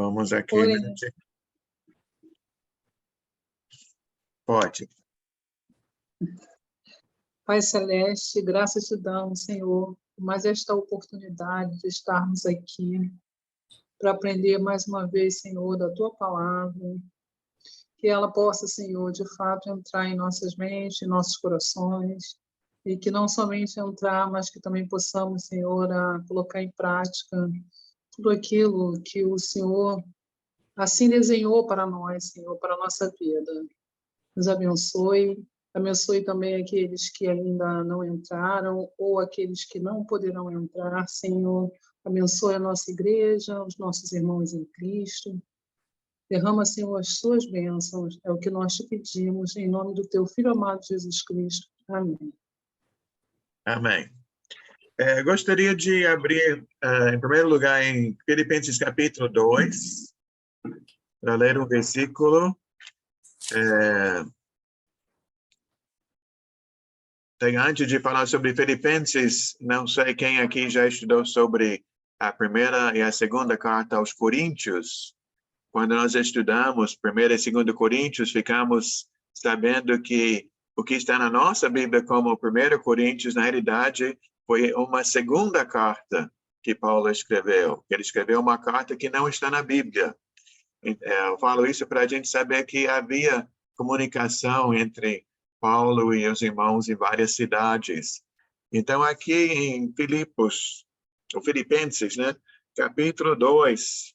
Vamos aqui. Oremos. Pode. Pai Celeste, graças te damos, Senhor, por mais esta oportunidade de estarmos aqui para aprender mais uma vez, Senhor, da Tua Palavra, que ela possa, Senhor, de fato entrar em nossas mentes, em nossos corações, e que não somente entrar, mas que também possamos, Senhor, a colocar em prática tudo aquilo que o Senhor assim desenhou para nós, Senhor, para a nossa vida. Nos abençoe. Abençoe também aqueles que ainda não entraram ou aqueles que não poderão entrar, Senhor. Abençoe a nossa igreja, os nossos irmãos em Cristo. Derrama, Senhor, as suas bênçãos. É o que nós te pedimos, em nome do teu Filho amado Jesus Cristo. Amém. Amém. Gostaria de abrir, em primeiro lugar, em Filipenses capítulo 2, para ler um versículo. Antes de falar sobre Filipenses, não sei quem aqui já estudou sobre a primeira e a segunda carta aos Coríntios. Quando nós estudamos 1ª e 2ª Coríntios, ficamos sabendo que o que está na nossa Bíblia como 1 Coríntios, na realidade, foi uma segunda carta que Paulo escreveu. Ele escreveu uma carta que não está na Bíblia. Eu falo isso para a gente saber que havia comunicação entre Paulo e os irmãos em várias cidades. Então, aqui em Filipenses, né, capítulo 2,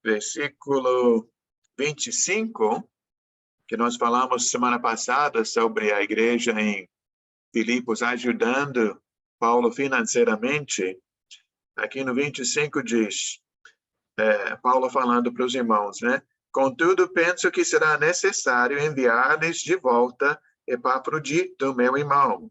versículo 25, que nós falamos semana passada sobre a igreja em Filipos ajudando Paulo financeiramente. Aqui no 25 diz, Paulo falando para os irmãos, né? Contudo, penso que será necessário enviar-lhes de volta Epafrodito, meu irmão,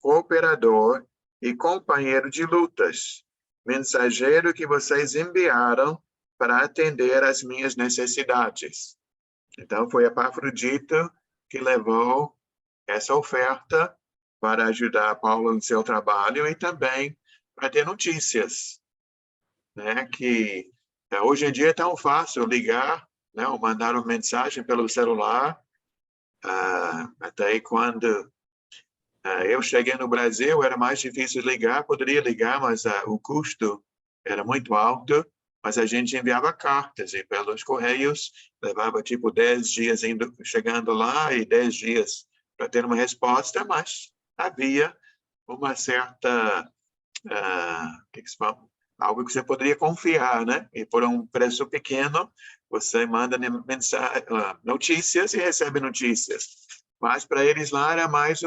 cooperador e companheiro de lutas, mensageiro que vocês enviaram para atender às minhas necessidades. Então, foi Epafrodito que levou essa oferta para ajudar Paulo no seu trabalho e também para ter notícias, né? Que hoje em dia é tão fácil ligar, né, ou mandar uma mensagem pelo celular. Até aí, quando eu cheguei no Brasil, era mais difícil ligar, poderia ligar, mas o custo era muito alto, mas a gente enviava cartas e pelos correios levava tipo 10 dias chegando lá e 10 dias para ter uma resposta, mas havia uma certa, que se fala? Algo que você poderia confiar, né? E por um preço pequeno, você manda notícias e recebe notícias. Mas para eles lá era mais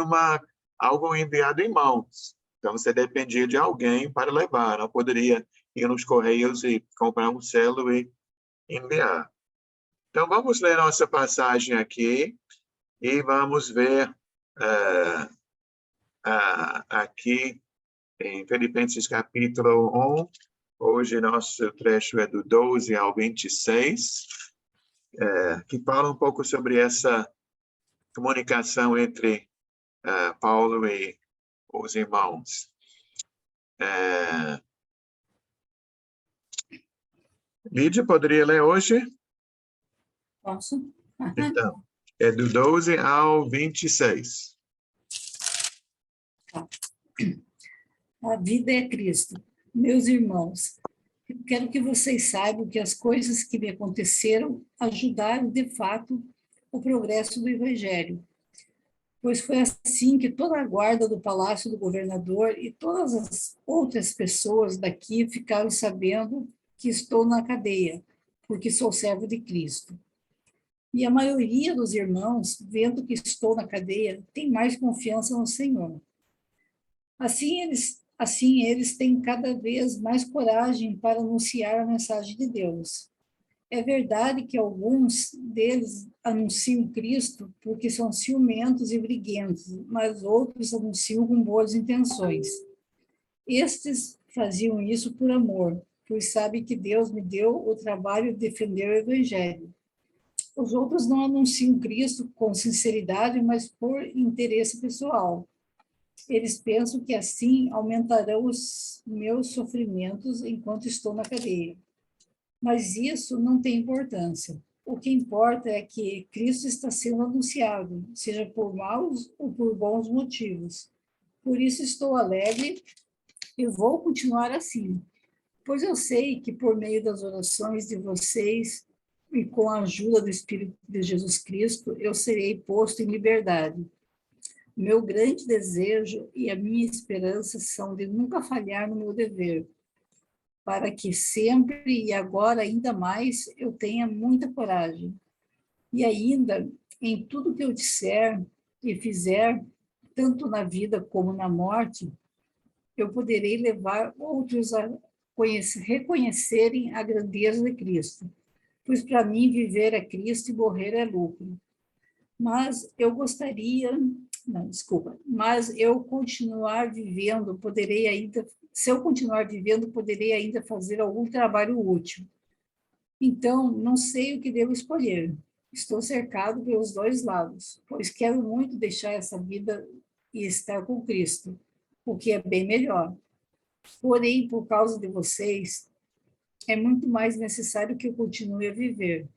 algo enviado em mãos. Então você dependia de alguém para levar. Não poderia ir nos correios e comprar um selo e enviar. Então vamos ler nossa passagem aqui e vamos ver aqui em Filipenses capítulo 1. Hoje nosso trecho é do 12 ao 26, que fala um pouco sobre essa comunicação entre Paulo e os irmãos. Lídia, poderia ler hoje? Posso? Então, é do 12 ao 26. A vida é Cristo. Meus irmãos, quero que vocês saibam que as coisas que me aconteceram ajudaram, de fato, o progresso do Evangelho. Pois foi assim que toda a guarda do palácio do governador e todas as outras pessoas daqui ficaram sabendo que estou na cadeia, porque sou servo de Cristo. E a maioria dos irmãos, vendo que estou na cadeia, tem mais confiança no Senhor. Assim eles têm cada vez mais coragem para anunciar a mensagem de Deus. É verdade que alguns deles anunciam Cristo porque são ciumentos e briguentos, mas outros anunciam com boas intenções. Estes faziam isso por amor, pois sabem que Deus me deu o trabalho de defender o Evangelho. Os outros não anunciam Cristo com sinceridade, mas por interesse pessoal. Eles pensam que assim aumentarão os meus sofrimentos enquanto estou na cadeia. Mas isso não tem importância. O que importa é que Cristo está sendo anunciado, seja por maus ou por bons motivos. Por isso estou alegre e vou continuar assim, pois eu sei que por meio das orações de vocês e com a ajuda do Espírito de Jesus Cristo, eu serei posto em liberdade. Meu grande desejo e a minha esperança são de nunca falhar no meu dever, para que sempre e agora ainda mais eu tenha muita coragem. E ainda, em tudo que eu disser e fizer, tanto na vida como na morte, eu poderei levar outros a reconhecerem a grandeza de Cristo, pois para mim viver é Cristo e morrer é lucro. Mas eu gostaria, não, desculpa, mas eu continuar vivendo, poderei ainda, se eu continuar vivendo, poderei ainda fazer algum trabalho útil. Então, não sei o que devo escolher. Estou cercado pelos dois lados, pois quero muito deixar essa vida e estar com Cristo, o que é bem melhor. Porém, por causa de vocês, é muito mais necessário que eu continue a viver.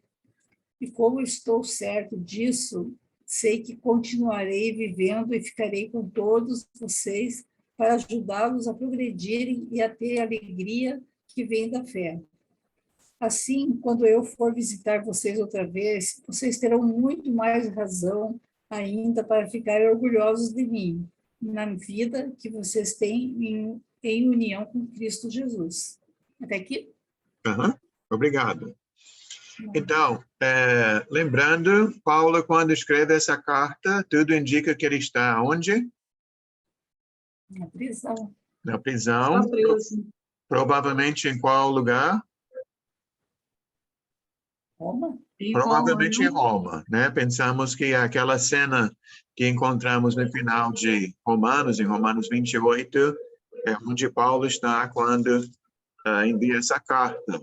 E como estou certo disso, sei que continuarei vivendo e ficarei com todos vocês para ajudá-los a progredirem e a ter a alegria que vem da fé. Assim, quando eu for visitar vocês outra vez, vocês terão muito mais razão ainda para ficarem orgulhosos de mim, na vida que vocês têm em união com Cristo Jesus. Até aqui? Obrigado. Então, lembrando, Paulo, quando escreve essa carta, tudo indica que ele está onde? Na prisão. Na prisão. Está preso. Provavelmente em qual lugar? Roma? Provavelmente em Roma, né? Pensamos que aquela cena que encontramos no final de Romanos, em Romanos 28, é onde Paulo está quando envia essa carta.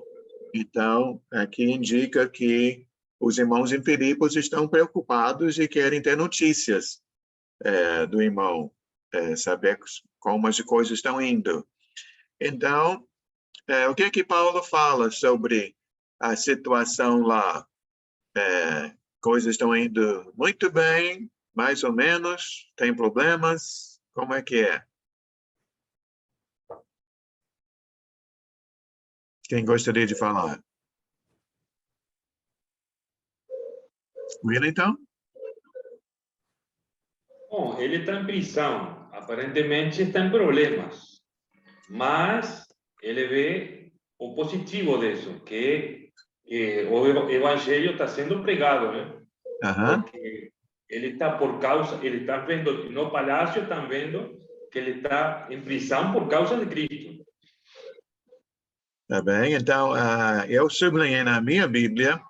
Então, aqui indica que os irmãos em Filipos estão preocupados e querem ter notícias do irmão, saber como as coisas estão indo. Então, o que que Paulo fala sobre a situação lá? Coisas estão indo muito bem, mais ou menos, tem problemas, como é que é? Quem gostaria de falar? Wellington? Bom, ele está em prisão, aparentemente está em problemas, mas ele vê o positivo disso, que o evangelho está sendo pregado, né? Porque ele está ele está vendo, no palácio estão vendo que ele está em prisão por causa de Cristo. Tá bem, então eu sublinhei na minha Bíblia,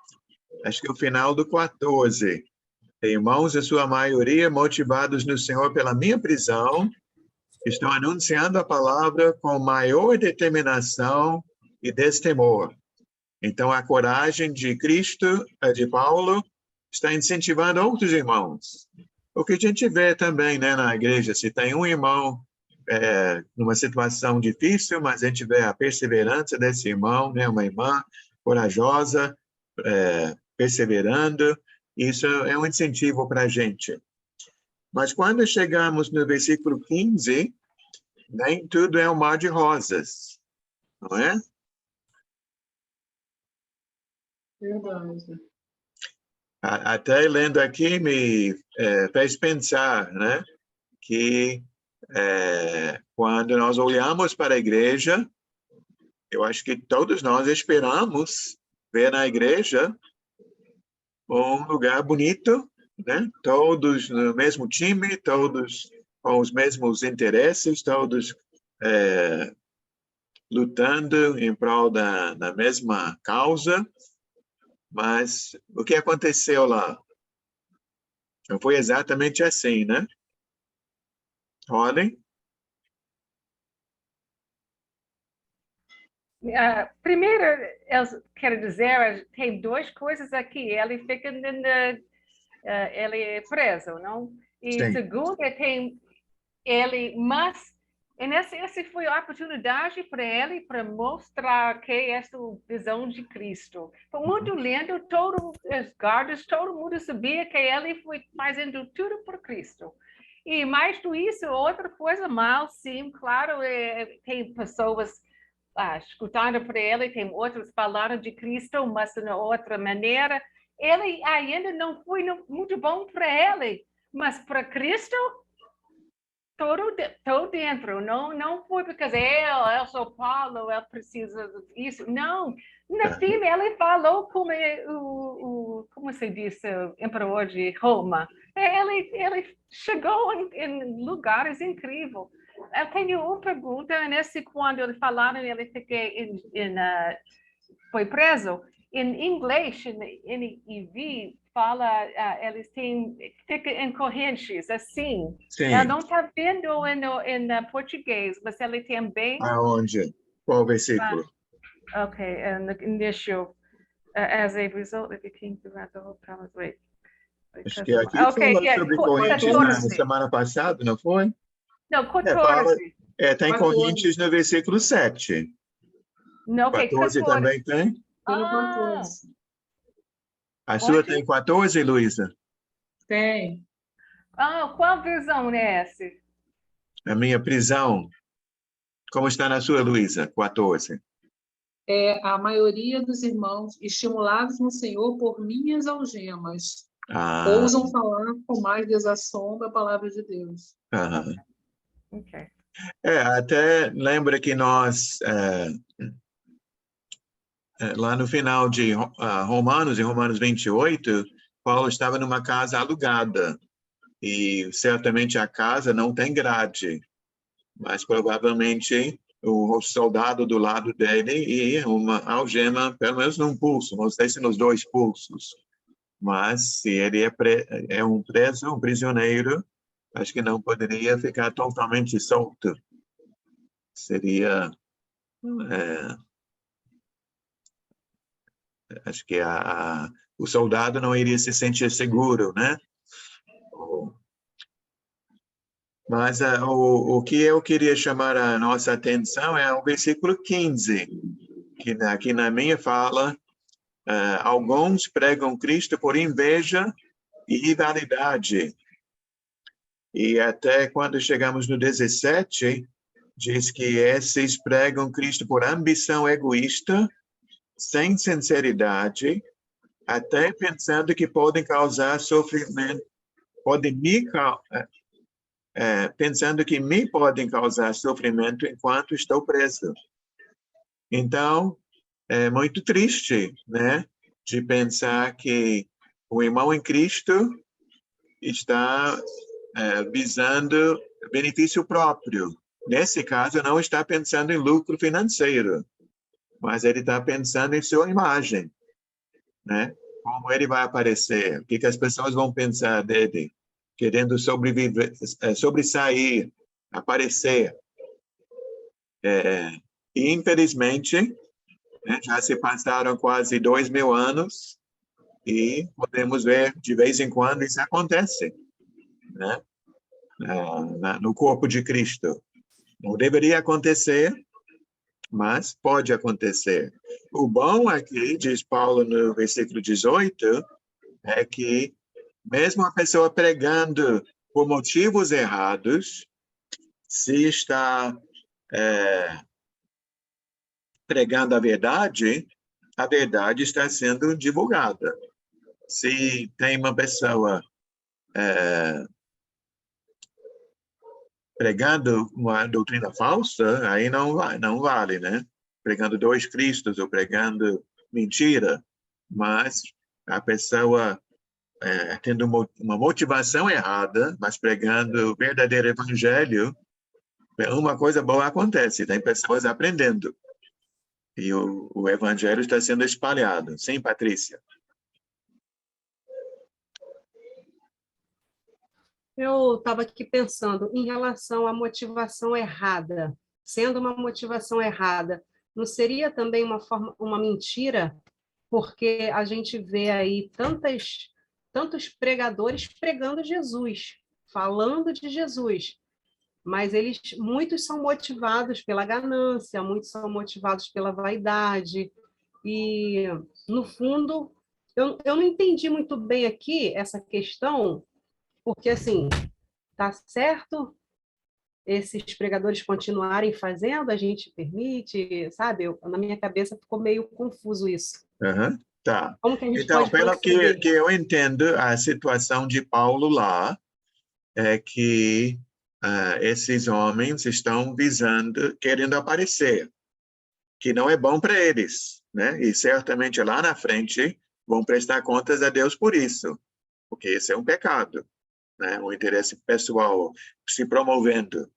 acho que o final do 14. Irmãos, a sua maioria, motivados no Senhor pela minha prisão, estão anunciando a palavra com maior determinação e destemor. Então, a coragem de Cristo, de Paulo, está incentivando outros irmãos. O que a gente vê também, né, na igreja, se tem um irmão numa situação difícil, mas a gente vê a perseverança desse irmão, né, uma irmã corajosa, perseverando, isso é um incentivo para a gente. Mas quando chegamos no versículo 15, nem tudo é um mar de rosas, não é? Verdade. Até lendo aqui me fez pensar, né, que quando nós olhamos para a igreja, eu acho que todos nós esperamos ver na igreja um lugar bonito, né? Todos no mesmo time, todos com os mesmos interesses, todos lutando em prol da mesma causa. Mas o que aconteceu lá? Não foi exatamente assim, né? Olhem. Primeiro, eu quero dizer, tem duas coisas aqui. Ele fica ele é preso, não? E Sim. segundo, tem ele, mas E essa foi a oportunidade para ele para mostrar que essa visão de Cristo. Foi muito lindo, todos os guardas, todo mundo sabia que ele foi fazendo tudo por Cristo. E mais do isso, outra coisa mal, sim, claro, tem pessoas escutando para ele, tem outras falando de Cristo, mas de outra maneira. Ele ainda não foi muito bom para ele, mas para Cristo, todo dentro. Não foi porque eu sou Paulo, eu preciso disso. Não, no fim ele falou como se diz, o imperador de Roma. Ele chegou em lugares incríveis. Eu tenho uma pergunta, quando ele falaram, ele foi preso. Em inglês, em EV, fala, eles fica em correntes, assim. Sim. Eu não está vendo em português, mas ele também... Aonde? Qual versículo? Okay, and the initial, as a result, it became throughout the whole palace. Wait. Acho que aqui fala sobre correntes na semana passada, não foi? Não, 14. Tem correntes no versículo 7. Não, 14 também tem? Tem no 14. A sua tem 14, Luísa? Tem. Qual versão é essa? A minha prisão. Como está na sua, Luísa? 14. A maioria dos irmãos, estimulados no Senhor por minhas algemas, ousam falar com mais desassombro a palavra de Deus. Okay. Até lembra que nós, lá no final de Romanos, em Romanos 28, Paulo estava numa casa alugada. E certamente a casa não tem grade, mas provavelmente o soldado do lado dele e uma algema, pelo menos num pulso, não sei se nos 2 pulsos. Mas se ele é um preso, um prisioneiro, acho que não poderia ficar totalmente solto. Seria... acho que o soldado não iria se sentir seguro, né? Mas o que eu queria chamar a nossa atenção é o versículo 15, que aqui na minha fala, alguns pregam Cristo por inveja e rivalidade. E até quando chegamos no 17, diz que esses pregam Cristo por ambição egoísta, sem sinceridade, até pensando que podem causar sofrimento, pensando que me podem causar sofrimento enquanto estou preso. Então, é muito triste, né, de pensar que o irmão em Cristo está visando benefício próprio. Nesse caso, não está pensando em lucro financeiro, mas ele está pensando em sua imagem, né? Como ele vai aparecer, o que as pessoas vão pensar dele, querendo sobressair, aparecer. E, infelizmente, já se passaram quase 2000 anos e podemos ver, de vez em quando, isso acontece, né? No corpo de Cristo. Não deveria acontecer, mas pode acontecer. O bom aqui, diz Paulo no versículo 18, é que mesmo a pessoa pregando por motivos errados, se está pregando a verdade está sendo divulgada. Se tem uma pessoa pregando uma doutrina falsa, aí não vale, né? Pregando 2 Cristos ou pregando mentira, mas a pessoa tendo uma motivação errada, mas pregando o verdadeiro evangelho, uma coisa boa acontece, tem pessoas aprendendo. E o evangelho está sendo espalhado. Sim, Patrícia? Eu estava aqui pensando em relação à motivação errada. Sendo uma motivação errada, não seria também uma mentira? Porque a gente vê aí tantos pregadores pregando Jesus, falando de Jesus. mas muitos são motivados pela ganância, muitos são motivados pela vaidade, e, no fundo, eu não entendi muito bem aqui essa questão, porque, assim, tá certo esses pregadores continuarem fazendo, a gente permite, sabe? Na minha cabeça ficou meio confuso isso. Uhum, tá. Como que a gente Então, pode pelo proceder? que eu entendo, a situação de Paulo lá é que esses homens estão visando, querendo aparecer, que não é bom para eles, né? E certamente lá na frente vão prestar contas a Deus por isso, porque isso é um pecado, né? O interesse pessoal se promovendo.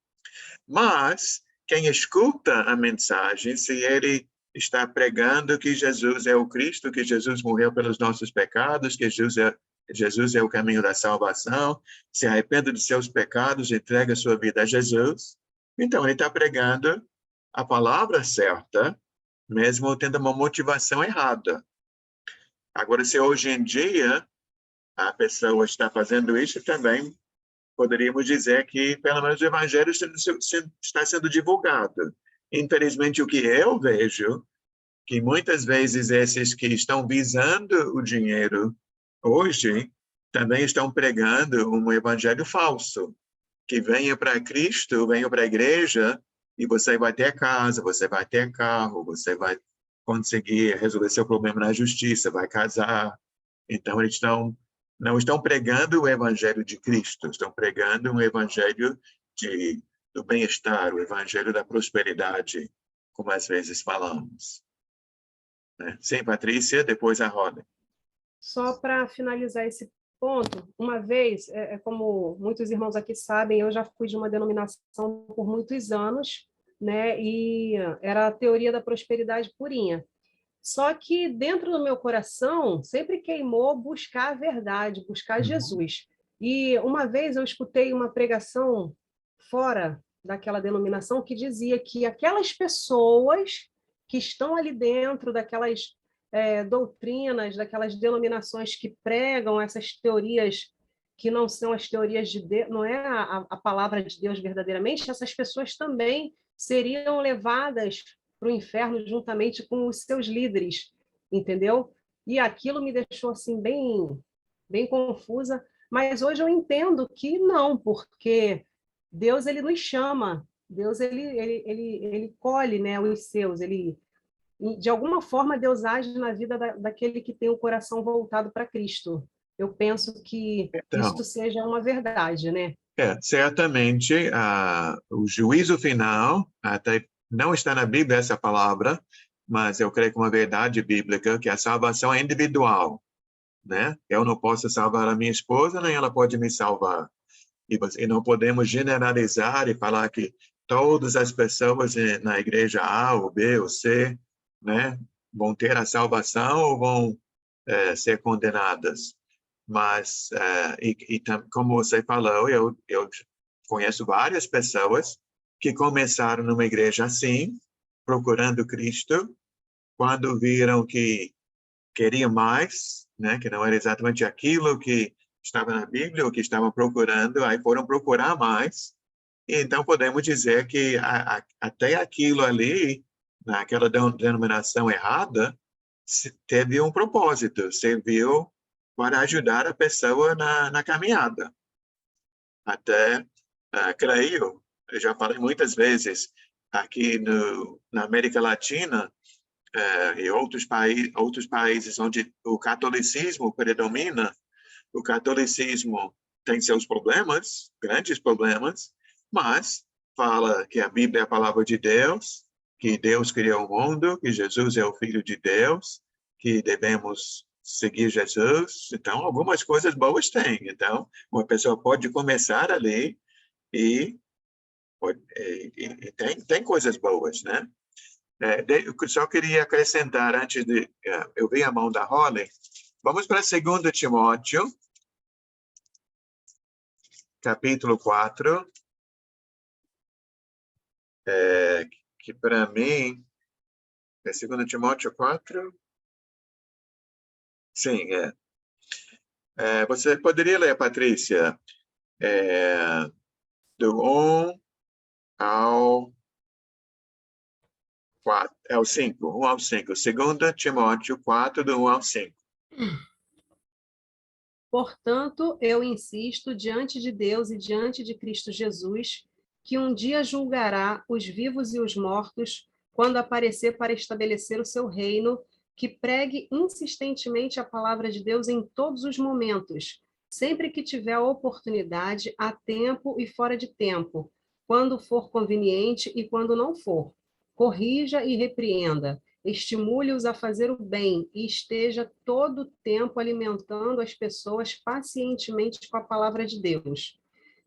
Mas quem escuta a mensagem, se ele está pregando que Jesus é o Cristo, que Jesus morreu pelos nossos pecados, que Jesus é o caminho da salvação, se arrepende de seus pecados, entrega sua vida a Jesus, então ele está pregando a palavra certa, mesmo tendo uma motivação errada. Agora, se hoje em dia a pessoa está fazendo isso, também poderíamos dizer que, pelo menos, o evangelho está sendo divulgado. Infelizmente, o que eu vejo, que muitas vezes esses que estão visando o dinheiro hoje, também estão pregando um evangelho falso, que venha para Cristo, venha para a igreja, e você vai ter casa, você vai ter carro, você vai conseguir resolver seu problema na justiça, vai casar. Então, eles não estão pregando o evangelho de Cristo, estão pregando um evangelho do bem-estar, o evangelho da prosperidade, como às vezes falamos. Né? Sim, Patrícia, depois a Roda. Só para finalizar esse ponto, uma vez, como muitos irmãos aqui sabem, eu já fui de uma denominação por muitos anos, né? E era a teoria da prosperidade purinha. Só que dentro do meu coração sempre queimou buscar a verdade, buscar Jesus. E uma vez eu escutei uma pregação fora daquela denominação que dizia que aquelas pessoas que estão ali dentro daquelas doutrinas, daquelas denominações que pregam essas teorias que não são as teorias de Deus, não é a palavra de Deus verdadeiramente, essas pessoas também seriam levadas para o inferno juntamente com os seus líderes, entendeu? E aquilo me deixou assim bem confusa, mas hoje eu entendo que não, porque Deus ele nos chama, Deus ele colhe, né, os seus, ele de alguma forma Deus age na vida daquele que tem o coração voltado para Cristo. Eu penso que Então, isso seja uma verdade, né? certamente, o juízo final, até não está na Bíblia essa palavra, mas eu creio que é uma verdade bíblica, que a salvação é individual, né? Eu não posso salvar a minha esposa, nem ela pode me salvar. E não podemos generalizar e falar que todas as pessoas na igreja A, ou B, ou C, né, vão ter a salvação ou vão ser condenadas. Mas, como você falou, eu conheço várias pessoas que começaram numa igreja assim, procurando Cristo, quando viram que queriam mais, né, que não era exatamente aquilo que estava na Bíblia, ou que estavam procurando, aí foram procurar mais. E então podemos dizer que até aquilo ali, naquela denominação errada, teve um propósito, serviu para ajudar a pessoa na caminhada. Até, creio, eu já falei muitas vezes, aqui na América Latina, e outros países onde o catolicismo predomina, o catolicismo tem seus problemas, grandes problemas, mas fala que a Bíblia é a palavra de Deus, que Deus criou o mundo, que Jesus é o Filho de Deus, que devemos seguir Jesus. Então, algumas coisas boas tem. Então, uma pessoa pode começar ali e tem coisas boas, né? Eu só queria acrescentar, antes de eu ver a mão da Holly, vamos para 2 Timóteo, capítulo 4, que para mim é 2 Timóteo 4? Sim, você poderia ler, Patrícia, do 1 ao 4, ao 5, 1 ao 5. 2 Timóteo 4, do 1 ao 5. Portanto, eu insisto diante de Deus e diante de Cristo Jesus, que um dia julgará os vivos e os mortos, quando aparecer para estabelecer o seu reino, que pregue insistentemente a palavra de Deus em todos os momentos, sempre que tiver oportunidade, a tempo e fora de tempo, quando for conveniente e quando não for. Corrija e repreenda, estimule-os a fazer o bem e esteja todo o tempo alimentando as pessoas pacientemente com a palavra de Deus.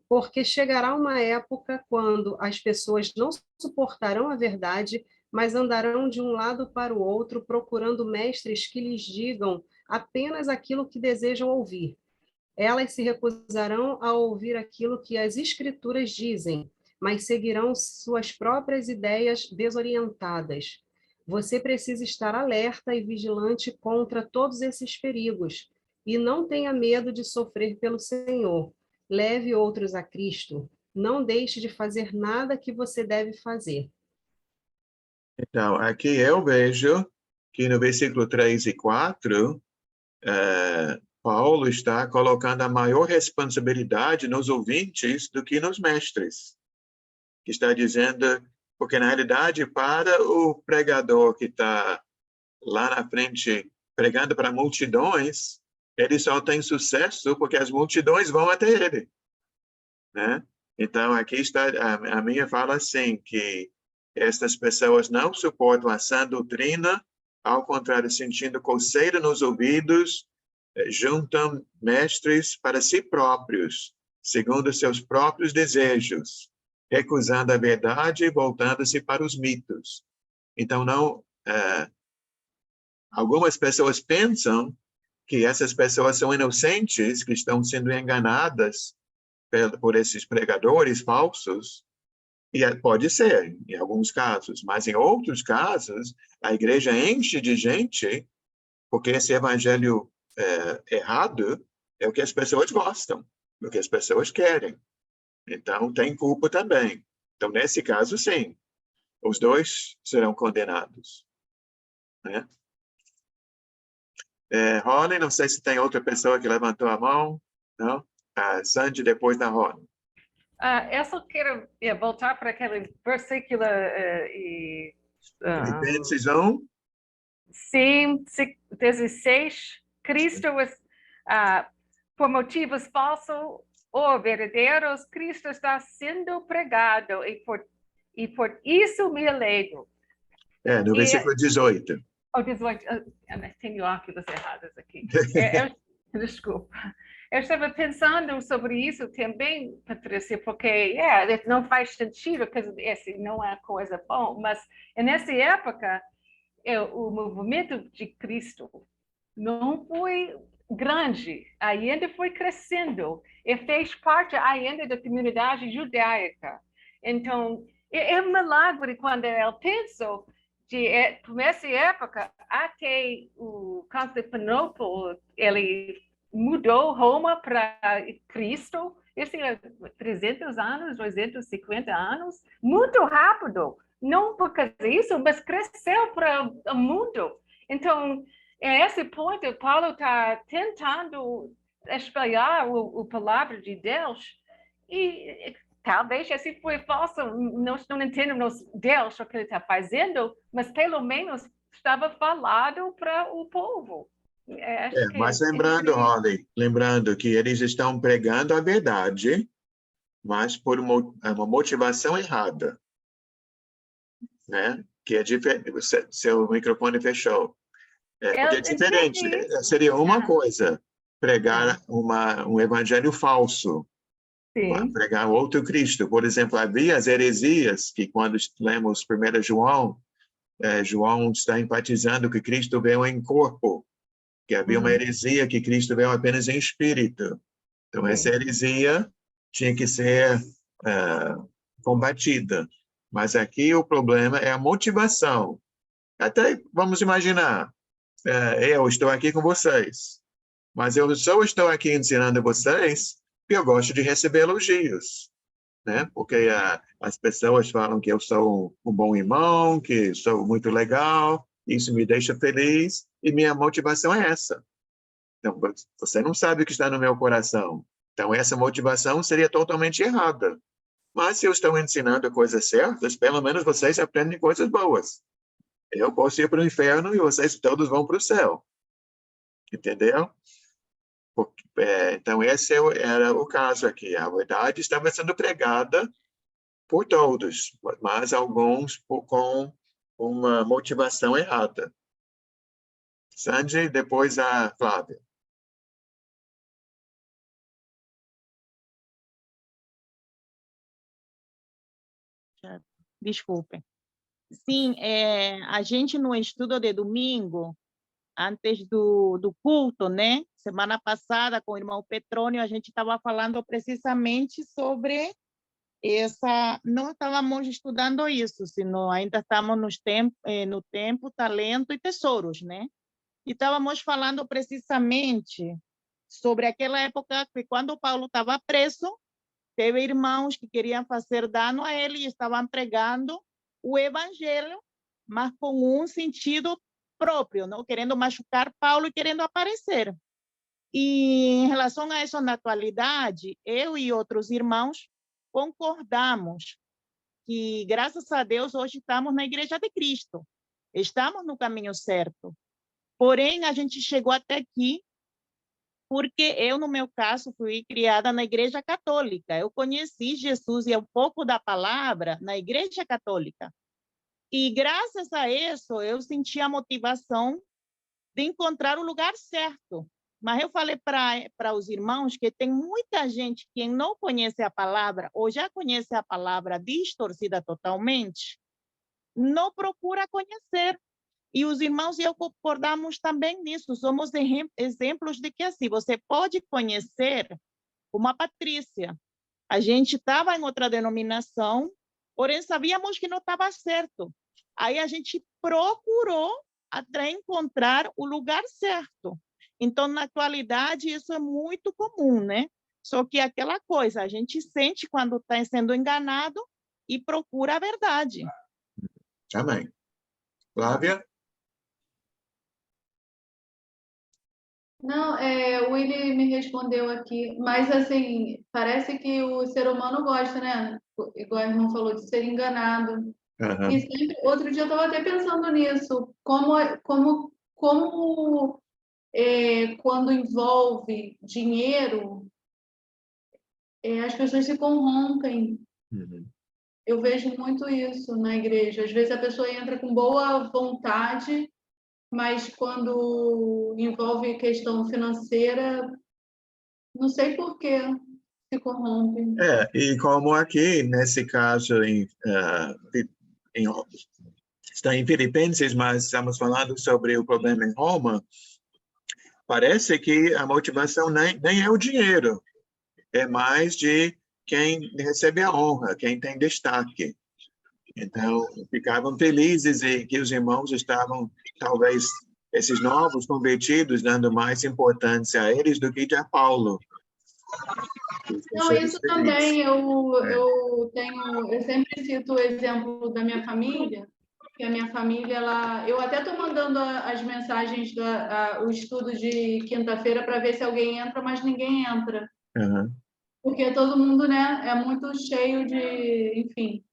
Porque chegará uma época quando as pessoas não suportarão a verdade, mas andarão de um lado para o outro, procurando mestres que lhes digam apenas aquilo que desejam ouvir. Elas se recusarão a ouvir aquilo que as Escrituras dizem, mas seguirão suas próprias ideias desorientadas. Você precisa estar alerta e vigilante contra todos esses perigos, e não tenha medo de sofrer pelo Senhor. Leve outros a Cristo. Não deixe de fazer nada que você deve fazer. Então, aqui eu vejo que no versículo 3 e 4, Paulo está colocando a maior responsabilidade nos ouvintes do que nos mestres. Que está dizendo, porque na realidade, para o pregador que está lá na frente pregando para multidões, ele só tem sucesso porque as multidões vão até ele, né? Então, aqui está, a minha fala assim, que estas pessoas não suportam a sã doutrina, ao contrário, sentindo coceira nos ouvidos, juntam mestres para si próprios, segundo seus próprios desejos, recusando a verdade e voltando-se para os mitos. Então, não, algumas pessoas pensam que essas pessoas são inocentes, que estão sendo enganadas por esses pregadores falsos, e pode ser, em alguns casos, mas em outros casos, a igreja enche de gente, porque esse evangelho errado é o que as pessoas gostam, o que as pessoas querem. Então, tem culpa também. Então, nesse caso, sim, os dois serão condenados, né? Rony, não sei se tem outra pessoa que levantou a mão, não? Sandy, depois da Rony. Eu só quero voltar para aquele versículo Filipenses 1. Sim, 16. Cristo, por motivos falsos ou verdadeiros, Cristo está sendo pregado e por isso me alegro. No versículo 18. 18. Tenho óculos errados aqui. Desculpa. Eu estava pensando sobre isso também, Patrícia, porque não faz sentido, porque esse não é coisa boa, mas nessa época, o movimento de Cristo não foi grande, ainda foi crescendo, e fez parte ainda da comunidade judaica. Então, é um milagre quando eu penso nessa época, até o Constantinopla, ele mudou Roma para Cristo, isso é 300 anos, 250 anos, muito rápido. Não por causa disso, mas cresceu para o mundo. Então, a esse ponto, Paulo está tentando espalhar a palavra de Deus e talvez esse foi falso, nós não entendemos Deus o que ele está fazendo, mas pelo menos estava falado para o povo. Mas lembrando, Holly, lembrando que eles estão pregando a verdade, mas por uma motivação errada, né? Que é diferente. Seu microfone fechou. Porque é diferente. Seria uma coisa pregar um evangelho falso, pregar outro Cristo. Por exemplo, havia as heresias que, quando lemos 1 João, João está enfatizando que Cristo veio em corpo, que havia uma heresia que Cristo veio apenas em espírito. Então, essa heresia tinha que ser combatida. Mas aqui o problema é a motivação. Até, vamos imaginar, eu estou aqui com vocês, mas eu só estou aqui ensinando vocês porque eu gosto de receber elogios, né? Porque as pessoas falam que eu sou um bom irmão, que sou muito legal, isso me deixa feliz, e minha motivação é essa. Então, você não sabe o que está no meu coração. Então, essa motivação seria totalmente errada. Mas se eu estou ensinando coisas certas, pelo menos vocês aprendem coisas boas. Eu posso ir para o inferno e vocês todos vão para o céu. Entendeu? Então, esse era o caso aqui. A verdade estava sendo pregada por todos, mas alguns com uma motivação errada. Sandy, depois a Flávia. Desculpem. Sim, a gente no estudo de domingo, antes do culto, né? Semana passada, com o irmão Petrônio, a gente estava falando precisamente sobre essa... Não estávamos estudando isso, senão ainda estamos no tempo, talento e tesouros, né? E estávamos falando precisamente sobre aquela época que, quando Paulo estava preso, teve irmãos que queriam fazer dano a ele e estavam pregando o evangelho, mas com um sentido próprio, não querendo machucar Paulo e querendo aparecer. E em relação a isso, na atualidade, eu e outros irmãos concordamos que, graças a Deus, hoje estamos na Igreja de Cristo. Estamos no caminho certo. Porém, a gente chegou até aqui porque eu, no meu caso, fui criada na Igreja Católica. Eu conheci Jesus e um pouco da palavra na Igreja Católica. E, graças a isso, eu senti a motivação de encontrar o lugar certo. Mas eu falei para os irmãos que tem muita gente que não conhece a palavra ou já conhece a palavra distorcida totalmente, não procura conhecer. E os irmãos e eu concordamos também nisso. Somos exemplos de que, assim, você pode conhecer uma Patrícia. A gente estava em outra denominação, porém sabíamos que não estava certo. Aí a gente procurou até encontrar o lugar certo. Então, na atualidade, isso é muito comum, né? Só que aquela coisa, a gente sente quando está sendo enganado e procura a verdade. Amém. Flávia? Não, o Willy me respondeu aqui, mas assim, parece que o ser humano gosta, né? Igual a irmã falou, de ser enganado. Uhum. E sempre, outro dia eu estava até pensando nisso, como quando envolve dinheiro, as pessoas se corrompem. Uhum. Eu vejo muito isso na igreja. Às vezes a pessoa entra com boa vontade, mas quando envolve questão financeira, não sei por que se corrompe. E como aqui, nesse caso, está em Filipenses, mas estamos falando sobre o problema em Roma, parece que a motivação nem é o dinheiro, é mais de quem recebe a honra, quem tem destaque. Então, ficavam felizes e que os irmãos estavam, talvez, esses novos convertidos, dando mais importância a eles do que a Paulo. Não, isso também, eu sempre cito o exemplo da minha família, que a minha família, eu até estou mandando as mensagens, o estudo de quinta-feira para ver se alguém entra, mas ninguém entra. Uhum. Porque todo mundo, né, é muito cheio de, enfim,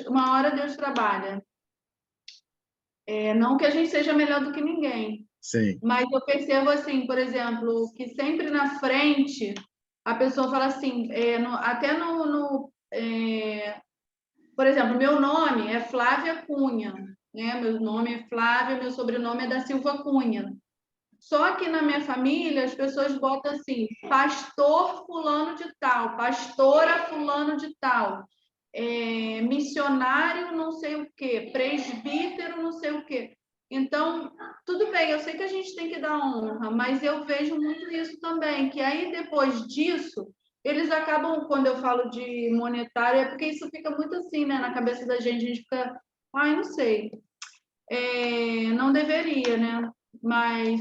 uma hora Deus trabalha. Não que a gente seja melhor do que ninguém. Sim. Mas eu percebo assim, por exemplo, que sempre na frente a pessoa fala assim, por exemplo, meu nome é Flávia Cunha, né? Meu nome é Flávia, meu sobrenome é da Silva Cunha. Só que na minha família as pessoas botam assim, pastor fulano de tal, pastora fulano de tal, missionário não sei o quê, presbítero não sei o quê. Então, tudo bem, eu sei que a gente tem que dar honra, mas eu vejo muito isso também, que aí depois disso, eles acabam, quando eu falo de monetário, é porque isso fica muito assim, né, na cabeça da gente, a gente fica, não sei, não deveria, né, mas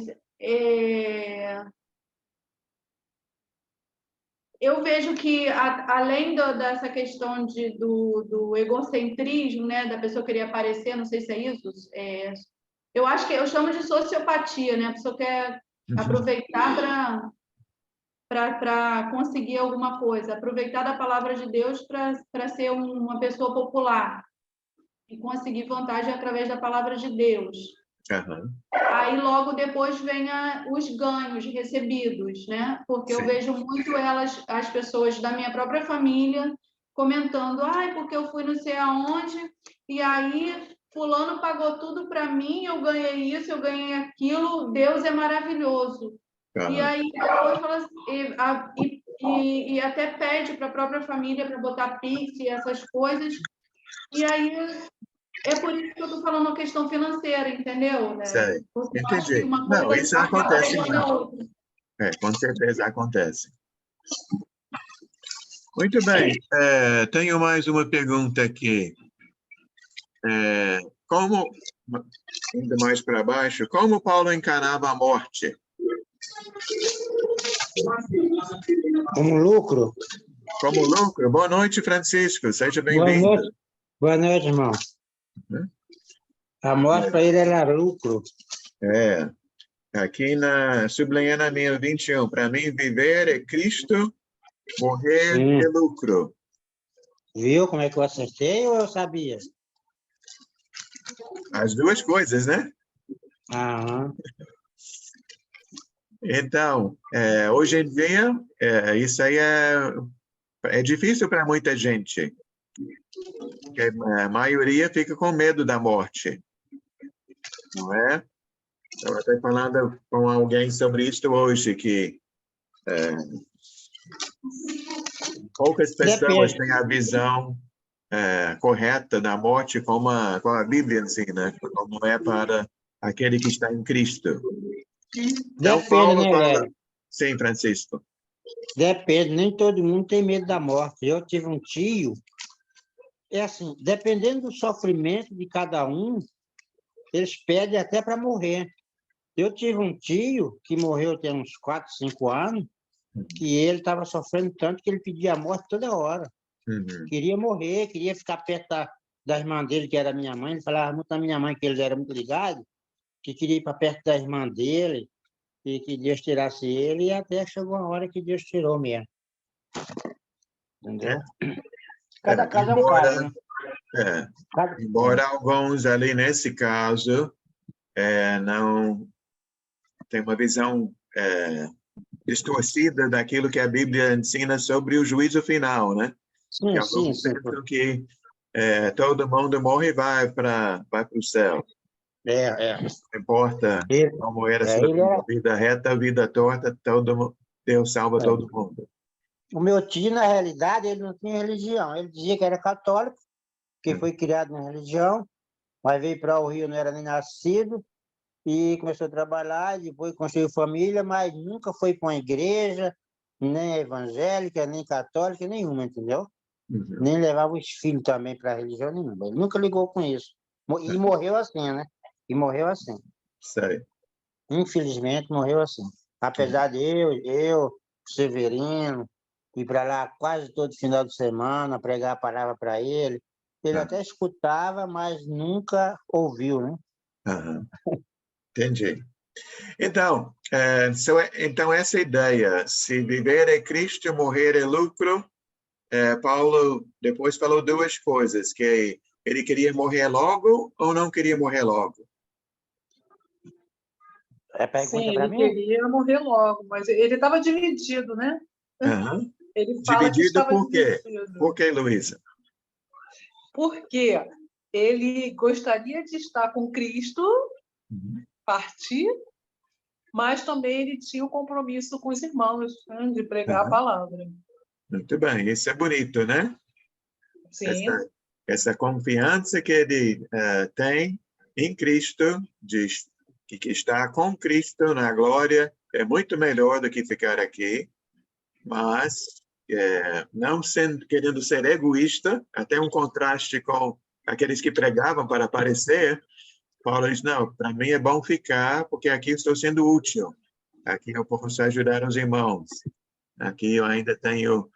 eu vejo que, além dessa questão do egocentrismo, né, da pessoa querer aparecer, não sei se é isso, eu acho que eu chamo de sociopatia, né? A pessoa quer aproveitar para conseguir alguma coisa, aproveitar da palavra de Deus para ser uma pessoa popular e conseguir vantagem através da palavra de Deus. Aham. Aí logo depois vem os ganhos recebidos, né? Porque eu Sim. vejo muito as pessoas da minha própria família comentando, porque eu fui não sei aonde, e aí fulano pagou tudo para mim, eu ganhei isso, eu ganhei aquilo, Deus é maravilhoso. E aí depois fala assim, e até pede para a própria família para botar Pix e essas coisas, e aí é por isso que eu estou falando a questão financeira, entendeu? Né? Sei. Porque eu acho que Entendi. uma Não, coisa isso acaba acontece pegando a muito. outra. Com certeza acontece. Muito bem. Tenho mais uma pergunta aqui. Como, indo mais para baixo, como Paulo encarava a morte? Como lucro. Como lucro? Boa noite, Francisco. Seja Boa bem-vindo. noite. Boa noite, irmão. A morte para ele era lucro. Aqui sublinhando a minha 21. Para mim, viver é Cristo, morrer Sim. é lucro. Viu como é que eu acertei ou eu sabia? As duas coisas, né? Aham. Então, hoje em dia, isso aí é difícil para muita gente. Porque a maioria fica com medo da morte. Não é? Eu estou falando com alguém sobre isso hoje, que poucas pessoas têm a visão correta da morte como a Bíblia ensina, como é para aquele que está em Cristo. Então, Depende, Paulo né, fala... velho? Sim, Francisco. Depende, nem todo mundo tem medo da morte. Eu tive um tio, assim, dependendo do sofrimento de cada um, eles pedem até para morrer. Eu tive um tio que morreu tem uns 4, 5 anos, que ele estava sofrendo tanto que ele pedia a morte toda hora. Queria morrer, queria ficar perto da irmã dele, que era minha mãe. Ele falava muito da minha mãe, que eles eram muito ligados, que queria ir para perto da irmã dele, e que Deus tirasse ele, e até chegou a hora que Deus tirou mesmo. Entendeu? Cada caso é um caso, né? Embora alguns ali, nesse caso, não tem uma visão distorcida daquilo que a Bíblia ensina sobre o juízo final, né? Sim, que alguns pensam que todo mundo morre e vai para o céu. Não importa como era a sua vida reta, a vida torta, Deus salva todo mundo. O meu tio, na realidade, ele não tinha religião. Ele dizia que era católico, que foi criado na religião, mas veio para o Rio, não era nem nascido, e começou a trabalhar, depois construiu família, mas nunca foi para uma igreja, nem evangélica, nem católica, nenhuma, entendeu? Nem levava os filhos também para a religião nenhuma. Ele nunca ligou com isso. E morreu assim, né? E morreu assim. Sei. Infelizmente, morreu assim. Apesar de eu, Severino, ir para lá quase todo final de semana, pregar a palavra para ele. Ele até escutava, mas nunca ouviu, né? Entendi. Então, então, essa ideia, se viver é Cristo, morrer é lucro, Paulo depois falou duas coisas, que ele queria morrer logo ou não queria morrer logo? Sim, ele queria morrer logo, mas ele estava dividido, né? Ele fala que Dividido estava por quê? dividido. Por que, Luísa? Porque ele gostaria de estar com Cristo, partir, mas também ele tinha o compromisso com os irmãos, né, de pregar a palavra. Muito bem, isso é bonito, né? Sim. Essa confiança que ele tem em Cristo, que está com Cristo na glória, é muito melhor do que ficar aqui, mas não querendo ser egoísta, até um contraste com aqueles que pregavam para aparecer. Paulo diz, não, para mim é bom ficar, porque aqui estou sendo útil. Aqui eu posso ajudar os irmãos. Aqui eu ainda tenho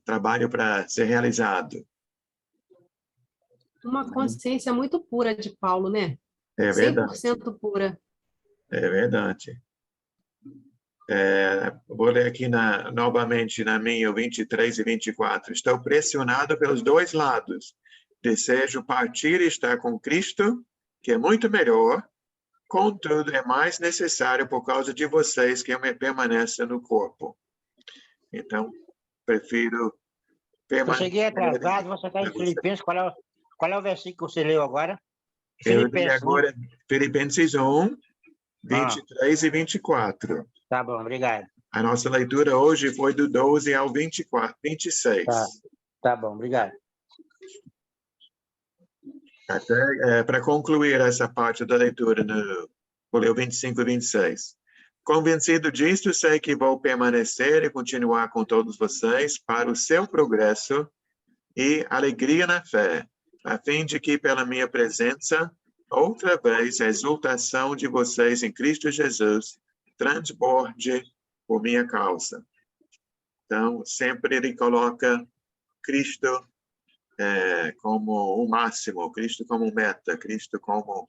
trabalho para ser realizado. Uma consciência muito pura de Paulo, né? É verdade. 100% pura. É verdade. Vou ler aqui novamente na minha 23 e 24. Estou pressionado pelos dois lados. Desejo partir e estar com Cristo, que é muito melhor. Contudo, é mais necessário por causa de vocês que eu me permaneça no corpo. Então, prefiro Eu cheguei atrasado, você está em Filipenses. Qual é o versículo que você leu agora? Eu li agora Filipenses 1, 23 e 24. Tá bom, obrigado. A nossa leitura hoje foi do 12 ao 26. Tá bom, obrigado. Para concluir essa parte da leitura, vou ler o 25 e 26. Convencido disto, sei que vou permanecer e continuar com todos vocês para o seu progresso e alegria na fé, a fim de que, pela minha presença, outra vez a exultação de vocês em Cristo Jesus transborde por minha causa. Então, sempre ele coloca Cristo como o máximo, Cristo como meta, Cristo como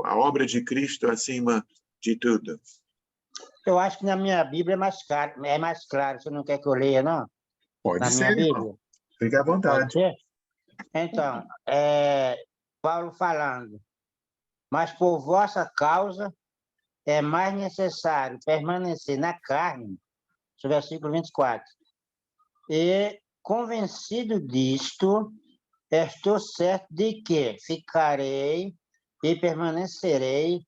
a obra de Cristo acima de tudo. Eu acho que na minha Bíblia é mais claro. Você não quer que eu leia, não? Pode na ser, minha irmão. Bíblia? Fique à vontade. Pode ser? Então, Paulo falando, mas por vossa causa é mais necessário permanecer na carne, no versículo 24. E, convencido disto, estou certo de que ficarei e permanecerei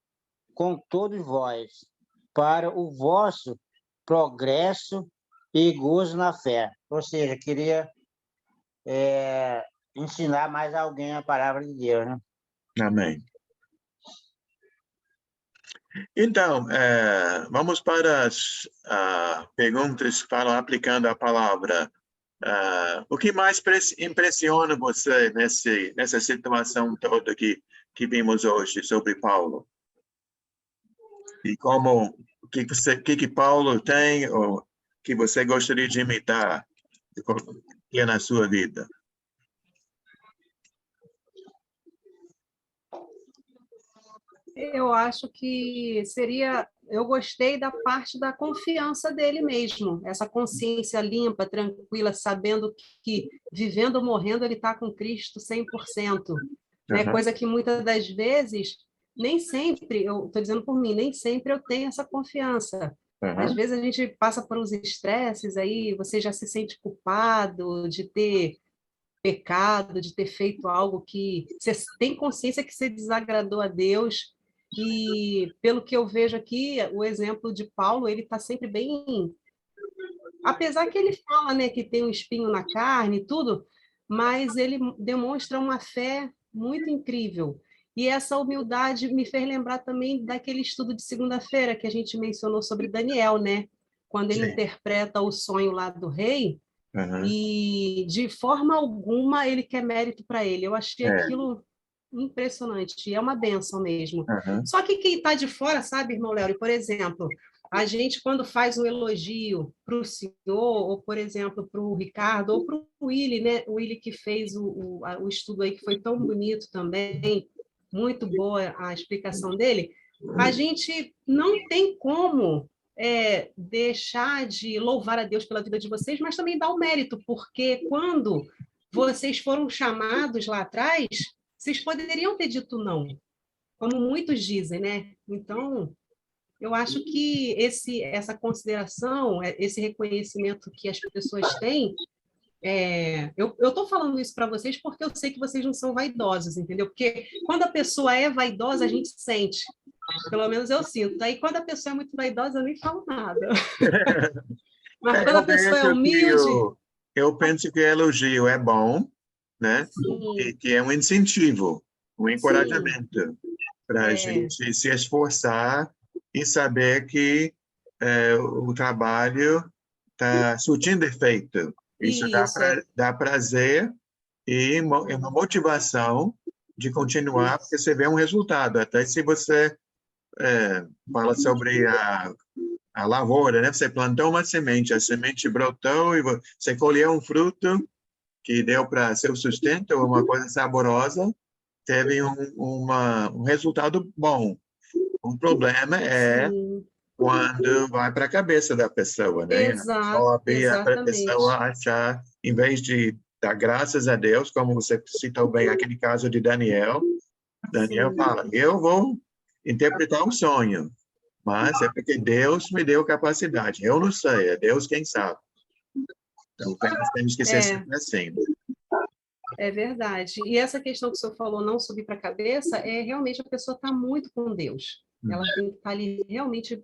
com todos vós, para o vosso progresso e gozo na fé. Ou seja, queria ensinar mais alguém a palavra de Deus, né? Amém. Então, vamos para as perguntas que falam aplicando a palavra. O que mais impressiona você nessa situação toda que vimos hoje sobre Paulo? E o que Paulo tem ou que você gostaria de imitar na sua vida? Eu acho que eu gostei da parte da confiança dele mesmo, essa consciência limpa, tranquila, sabendo que vivendo ou morrendo ele está com Cristo 100%, né? Coisa que muitas das vezes, nem sempre, eu estou dizendo por mim, nem sempre eu tenho essa confiança. Às vezes a gente passa por uns estresses aí, você já se sente culpado de ter pecado, de ter feito algo que você tem consciência que você desagradou a Deus. E, pelo que eu vejo aqui, o exemplo de Paulo, ele está sempre bem... Apesar que ele fala, né, que tem um espinho na carne e tudo, mas ele demonstra uma fé muito incrível. E essa humildade me fez lembrar também daquele estudo de segunda-feira que a gente mencionou sobre Daniel, né? Quando ele interpreta o sonho lá do rei, e de forma alguma ele quer mérito para ele. Eu achei aquilo impressionante, e é uma bênção mesmo. Só que quem está de fora, sabe, irmão Léo, por exemplo, a gente quando faz um elogio para o senhor, ou por exemplo, para o Ricardo, ou para o Willy, né? O Willy que fez o estudo aí, que foi tão bonito também, muito boa a explicação dele, a gente não tem como deixar de louvar a Deus pela vida de vocês, mas também dar o mérito, porque quando vocês foram chamados lá atrás, vocês poderiam ter dito não, como muitos dizem, né? Então, eu acho que essa consideração, esse reconhecimento que as pessoas têm, eu estou falando isso para vocês porque eu sei que vocês não são vaidosos, entendeu? Porque quando a pessoa é vaidosa, a gente sente. Pelo menos eu sinto. Aí, quando a pessoa é muito vaidosa, eu nem falo nada. Mas quando a pessoa é humilde... Eu penso que elogio é bom, né? E que é um incentivo, um encorajamento para a gente se esforçar e saber que o trabalho está surtindo efeito. Isso dá prazer e uma motivação de continuar, porque você vê um resultado. Até se você fala sobre a lavoura, né? Você plantou uma semente, a semente brotou e você colheu um fruto que deu para seu sustento, uma coisa saborosa, teve um resultado bom. O problema é Sim, quando vai para a cabeça da pessoa, né? Sobe para a exatamente. pessoa achar, em vez de dar graças a Deus, como você citou bem aquele caso de Daniel, Daniel Sim. fala, eu vou interpretar um sonho, mas é porque Deus me deu capacidade. Eu não sei, é Deus quem sabe. Então, nós temos que ser sempre assim. É verdade. E essa questão que o senhor falou, não subir para a cabeça, é realmente a pessoa está muito com Deus. Ela tem que estar ali realmente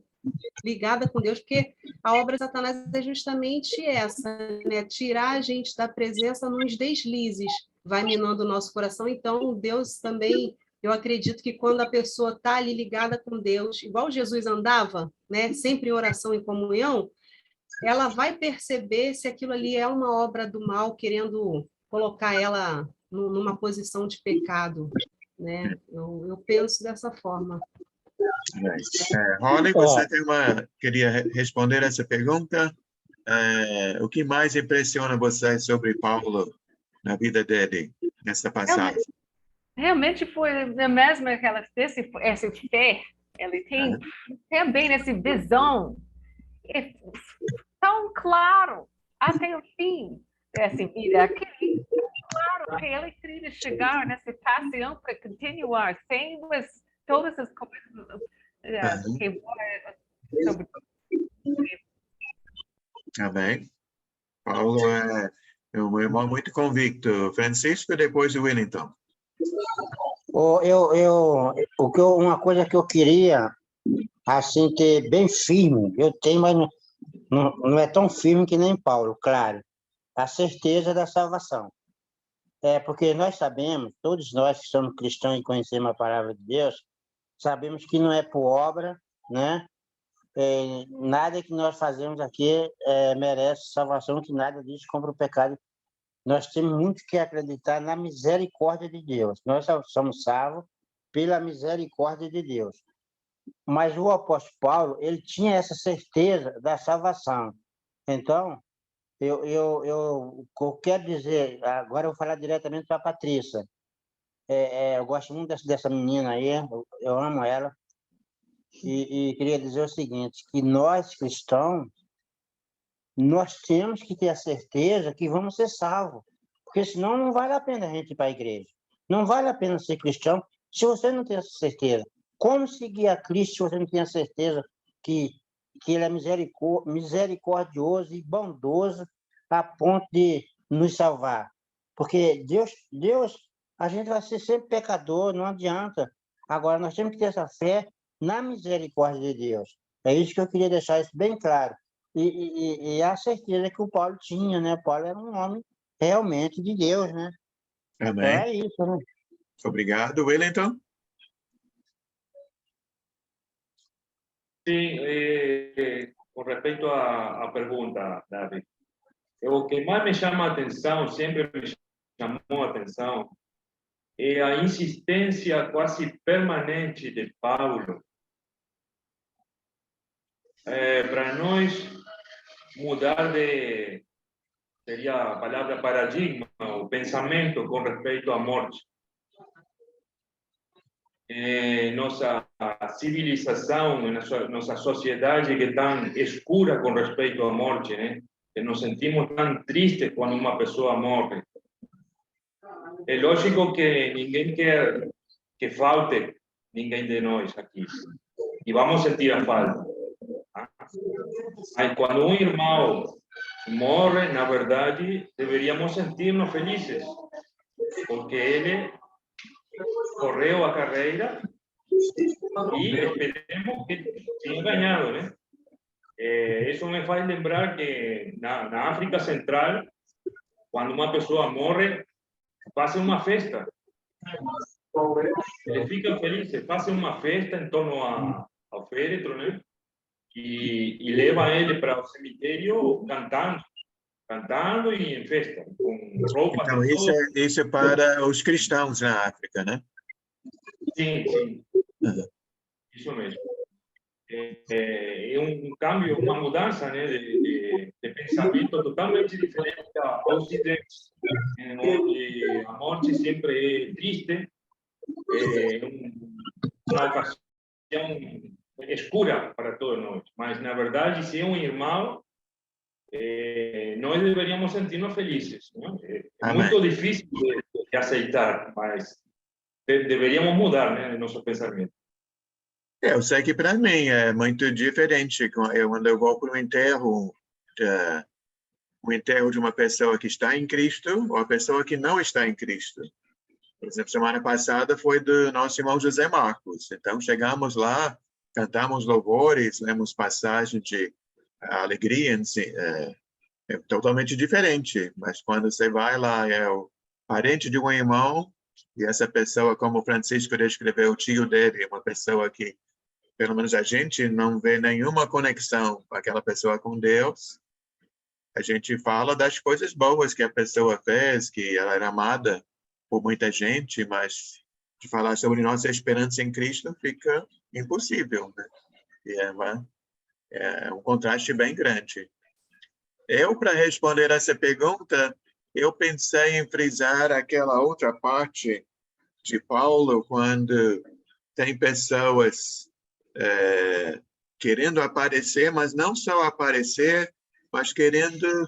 ligada com Deus, porque a obra de Satanás é justamente essa, né? Tirar a gente da presença nos deslizes, vai minando o nosso coração. Então, Deus também, eu acredito que quando a pessoa está ali ligada com Deus, igual Jesus andava, né? Sempre em oração e comunhão, ela vai perceber se aquilo ali é uma obra do mal, querendo colocar ela numa posição de pecado, né? Eu penso dessa forma. Holly, você queria responder essa pergunta? O que mais impressiona você sobre Paulo na vida dele, nessa passagem? Realmente foi a mesma essa fé. Ele tem também essa visão tão claro até o fim dessa vida aqui. Claro que ele queria chegar nessa paixão para continuar sem todas as coisas que sobre. Amém. Paulo é um irmão muito convicto. Francisco, depois o Wellington. Uma coisa que eu queria, assim, ter bem firme, eu tenho, mas não é tão firme que nem Paulo, claro, a certeza da salvação. Porque nós sabemos, todos nós que somos cristãos e conhecemos a palavra de Deus, sabemos que não é por obra, né? Nada que nós fazemos aqui merece salvação, que nada disso compra o pecado. Nós temos muito que acreditar na misericórdia de Deus. Nós somos salvos pela misericórdia de Deus. Mas o apóstolo Paulo, ele tinha essa certeza da salvação. Então, eu quero dizer, agora eu vou falar diretamente para a Patrícia. Eu gosto muito dessa menina aí, eu amo ela. E queria dizer o seguinte, que nós cristãos, nós temos que ter a certeza que vamos ser salvos, porque senão não vale a pena a gente ir para a igreja. Não vale a pena ser cristão se você não tem essa certeza. Como seguir a Cristo se você não tem a certeza que Ele é misericordioso e bondoso a ponto de nos salvar? Porque Deus, a gente vai ser sempre pecador, não adianta. Agora, nós temos que ter essa fé na misericórdia de Deus. É isso que eu queria deixar isso bem claro. E a certeza que o Paulo tinha, né? O Paulo era um homem realmente de Deus, né? Amém. É isso, né? Obrigado. Wellington? Sim, com respeito à pergunta, David, o que mais me chama a atenção, sempre me chamou a atenção, é a insistência quase permanente de Paulo para nós mudar seria a palavra paradigma, o pensamento com respeito à morte. Nossa civilização, nossa sociedade que é tão escura com respeito à morte, né? Que nos sentimos tão tristes quando uma pessoa morre. É lógico que ninguém quer que falte ninguém de nós aqui. E vamos sentir a falta. Mas quando um irmão morre, na verdade, deveríamos sentir-nos felizes, porque ele correu a carreira e esperemos que tenha ganhado, né? Isso me faz lembrar que na África Central, quando uma pessoa morre, fazem uma festa. Eles ficam felizes, fazem uma festa em torno ao féretro, né? E levam ele para o cemitério cantando e em festa, com roupas. Então, isso é para os cristãos na África, né? Sim, sim. Isso mesmo. É um cambio, uma mudança, né, de pensamento totalmente diferente ao Ocidente, onde a morte sempre é triste, é uma ocasião escura para todos nós. Mas, na verdade, se é um irmão, nós deveríamos sentir-nos felizes. É muito difícil de aceitar, mas deveríamos mudar, né, nosso pensamento. Eu sei que para mim é muito diferente quando eu vou para um enterro de uma pessoa que está em Cristo ou a pessoa que não está em Cristo. Por exemplo, semana passada foi do nosso irmão José Marcos. Então, chegamos lá, cantamos louvores, lemos passagem de alegria, é totalmente diferente. Mas quando você vai lá, é o parente de um irmão, e essa pessoa, como o Francisco descreveu, o tio dele, uma pessoa que pelo menos a gente não vê nenhuma conexão com aquela pessoa com Deus. A gente fala das coisas boas que a pessoa fez, que ela era amada por muita gente, mas de falar sobre nossa esperança em Cristo fica impossível, né? E é um contraste bem grande. Para responder essa pergunta, eu pensei em frisar aquela outra parte de Paulo, quando tem pessoas querendo aparecer, mas não só aparecer, mas querendo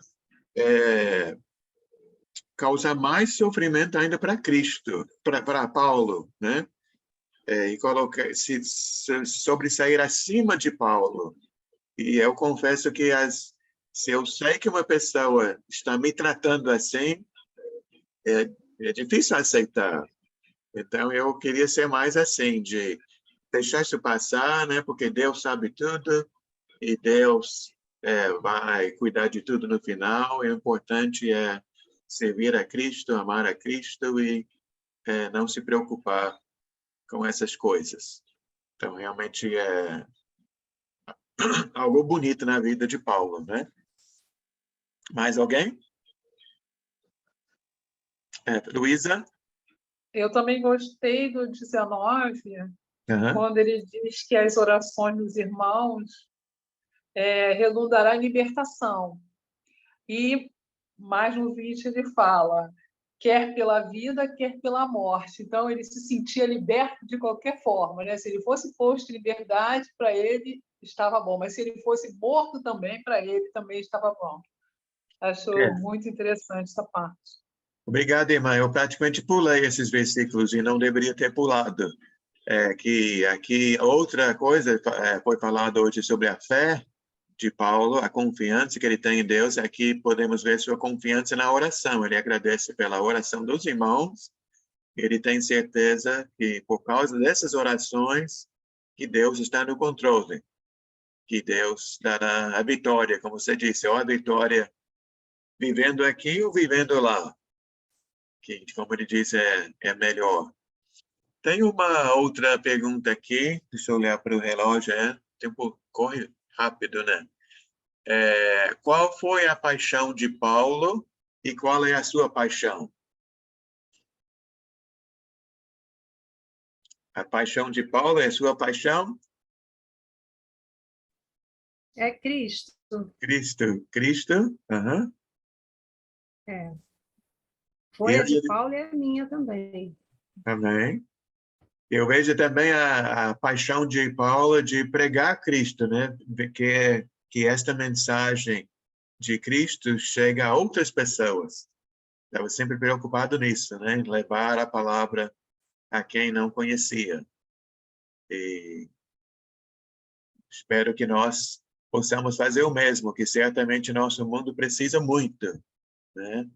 causar mais sofrimento ainda para Cristo, para Paulo, né? E se sobressair acima de Paulo. E eu confesso que se eu sei que uma pessoa está me tratando assim, é difícil aceitar. Então, eu queria ser mais assim, de deixar isso passar, né? Porque Deus sabe tudo e Deus vai cuidar de tudo no final. O importante é servir a Cristo, amar a Cristo e não se preocupar com essas coisas. Então, realmente é algo bonito na vida de Paulo, né? Mais alguém? Luísa? Eu também gostei do 19, Uhum. quando ele diz que as orações dos irmãos redundará em libertação. E mais no 20 ele fala, quer pela vida, quer pela morte. Então, ele se sentia liberto de qualquer forma, né? Se ele fosse posto em liberdade, para ele estava bom. Mas se ele fosse morto também, para ele também estava bom. Acho muito interessante essa parte. Obrigado, irmã. Eu praticamente pulei esses versículos e não deveria ter pulado. Que aqui outra coisa foi falada hoje sobre a fé de Paulo, a confiança que ele tem em Deus. Aqui podemos ver sua confiança na oração. Ele agradece pela oração dos irmãos. Ele tem certeza que por causa dessas orações que Deus está no controle, que Deus dará a vitória, como você disse, ou a vitória vivendo aqui ou vivendo lá, que, como ele diz, é melhor. Tem uma outra pergunta aqui, deixa eu olhar para o relógio, o tempo corre rápido, né? Qual foi a paixão de Paulo e qual é a sua paixão? A paixão de Paulo é a sua paixão? É Cristo. Cristo. Uhum. Foi a de Paulo e a minha também. Também. Eu vejo também a paixão de Paulo de pregar Cristo, né? Que esta mensagem de Cristo chega a outras pessoas. Estava sempre preocupado nisso, né? Levar a palavra a quem não conhecia. E espero que nós possamos fazer o mesmo, que certamente nosso mundo precisa muito, né?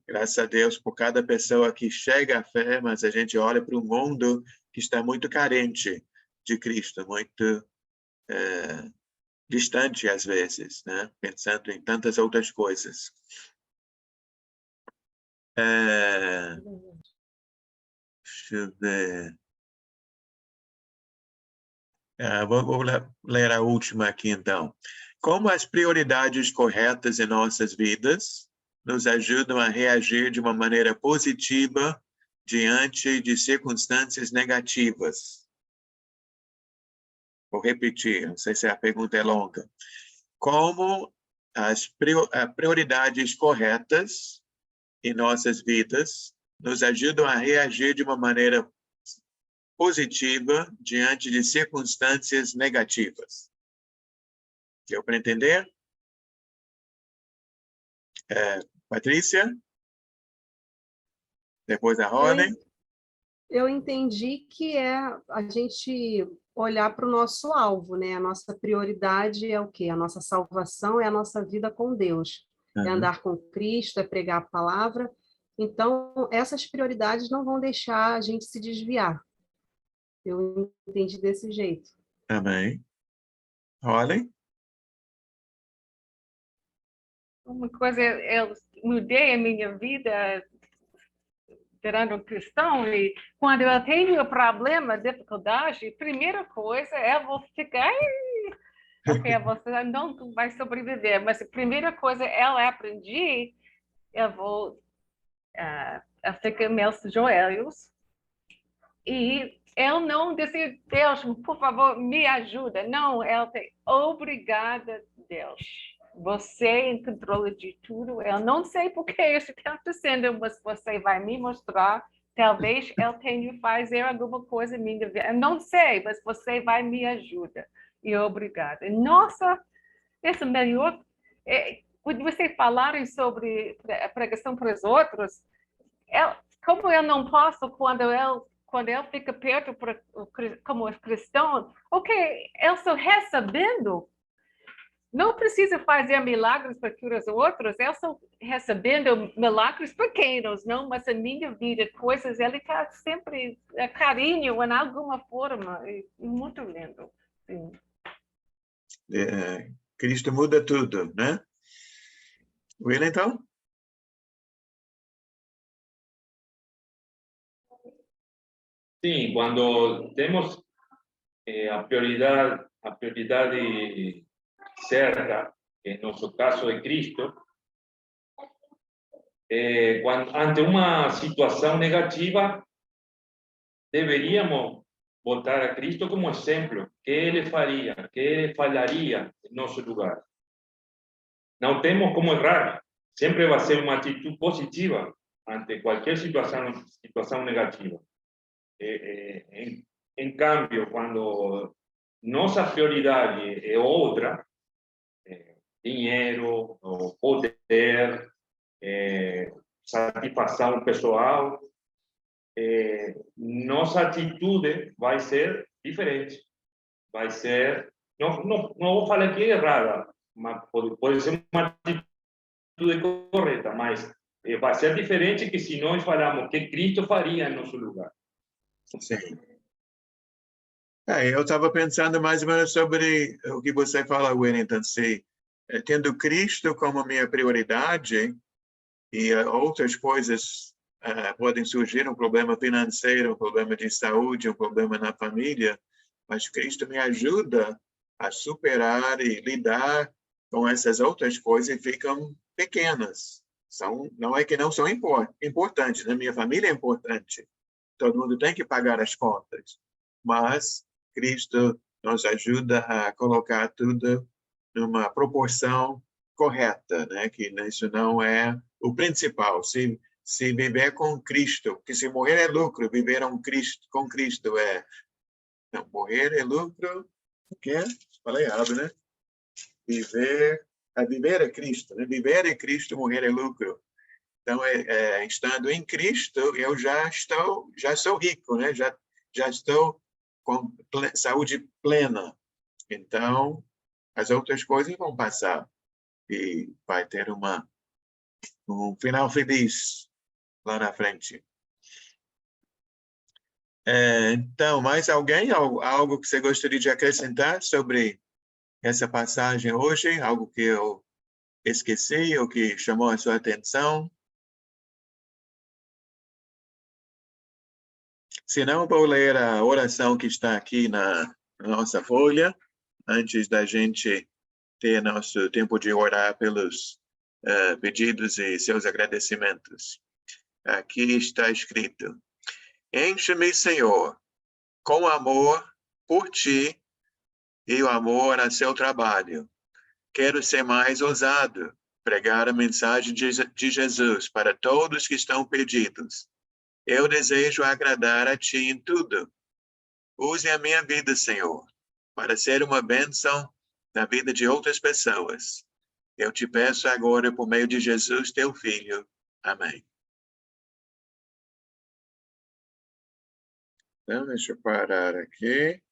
Graças a Deus por cada pessoa que chega à fé, mas a gente olha para o mundo que está muito carente de Cristo, muito distante às vezes, né? Pensando em tantas outras coisas. Deixa eu ver. Vou ler a última aqui, então. Como as prioridades corretas em nossas vidas nos ajudam a reagir de uma maneira positiva diante de circunstâncias negativas? Vou repetir, não sei se a pergunta é longa. Como as prioridades corretas em nossas vidas nos ajudam a reagir de uma maneira positiva diante de circunstâncias negativas. Deu para entender? Patrícia? Depois a Rony? Eu entendi que é a gente olhar para o nosso alvo, né? A nossa prioridade é o quê? A nossa salvação é a nossa vida com Deus. É andar com Cristo, é pregar a palavra. Então, essas prioridades não vão deixar a gente se desviar. Eu entendi desse jeito. Amém. Rony? Uma coisa, eu mudei a minha vida virando cristão, e quando eu tenho problema, dificuldade, primeira coisa, eu vou ficar, ok, você não vai sobreviver, mas a primeira coisa eu aprendi, eu vou ficar meus joelhos, e eu não disse, Deus, por favor, me ajuda. Não, eu tenho, obrigada, Deus. Você é em controle de tudo. Eu não sei por que isso está acontecendo, mas você vai me mostrar. Talvez eu tenha que fazer alguma coisa em minha vida. Eu não sei, mas você vai me ajudar. E obrigada. Nossa, esse melhor... Quando vocês falarem sobre a pregação para os outros, como eu não posso, quando eu fico perto como cristão, ok, eu estou recebendo. Não preciso fazer milagres para curar os outros, eu estou recebendo milagres pequenos, não? Mas a minha vida, coisas, ele está sempre carinho em alguma forma, é muito lindo. Sim. Cristo muda tudo, né? Will, então? Sim, quando temos a prioridade certa, que no nosso caso é Cristo, ante uma situação negativa, deveríamos voltar a Cristo como exemplo, que ele faria, que ele falaria em nosso lugar. Não temos como errar, sempre vai ser uma atitude positiva ante qualquer situação negativa. Em cambio, quando nossa prioridade é outra, dinheiro, poder, satisfação pessoal, nossa atitude vai ser diferente. Vai ser, não vou falar que é errada, mas pode ser uma atitude correta, mas vai ser diferente que se nós falamos que Cristo faria em nosso lugar. Sim. Eu estava pensando mais ou menos sobre o que você fala, Wellington, se tendo Cristo como minha prioridade e outras coisas podem surgir, um problema financeiro, um problema de saúde, um problema na família, mas Cristo me ajuda a superar e lidar com essas outras coisas e ficam pequenas. Não é que não são importantes, né? Minha família é importante. Todo mundo tem que pagar as contas, mas Cristo nos ajuda a colocar tudo numa proporção correta, né? Que isso não é o principal. Se viver com Cristo, que se morrer é lucro, viver com Cristo é... Não, morrer é lucro, o quê? Falei errado, né? Viver é Cristo, né? Viver é Cristo, morrer é lucro. Então, estando em Cristo, eu já sou rico, né? Já estou com saúde plena. Então, as outras coisas vão passar e vai ter um final feliz lá na frente. Então, mais alguém? Algo que você gostaria de acrescentar sobre essa passagem hoje? Algo que eu esqueci ou que chamou a sua atenção? Se não, vou ler a oração que está aqui na nossa folha, antes da gente ter nosso tempo de orar pelos pedidos e seus agradecimentos. Aqui está escrito: enche-me, Senhor, com amor por ti, e o amor a seu trabalho. Quero ser mais ousado, pregar a mensagem de Jesus para todos que estão perdidos. Eu desejo agradar a Ti em tudo. Use a minha vida, Senhor, para ser uma bênção na vida de outras pessoas. Eu te peço agora por meio de Jesus, teu Filho. Amém. Então, deixa eu parar aqui.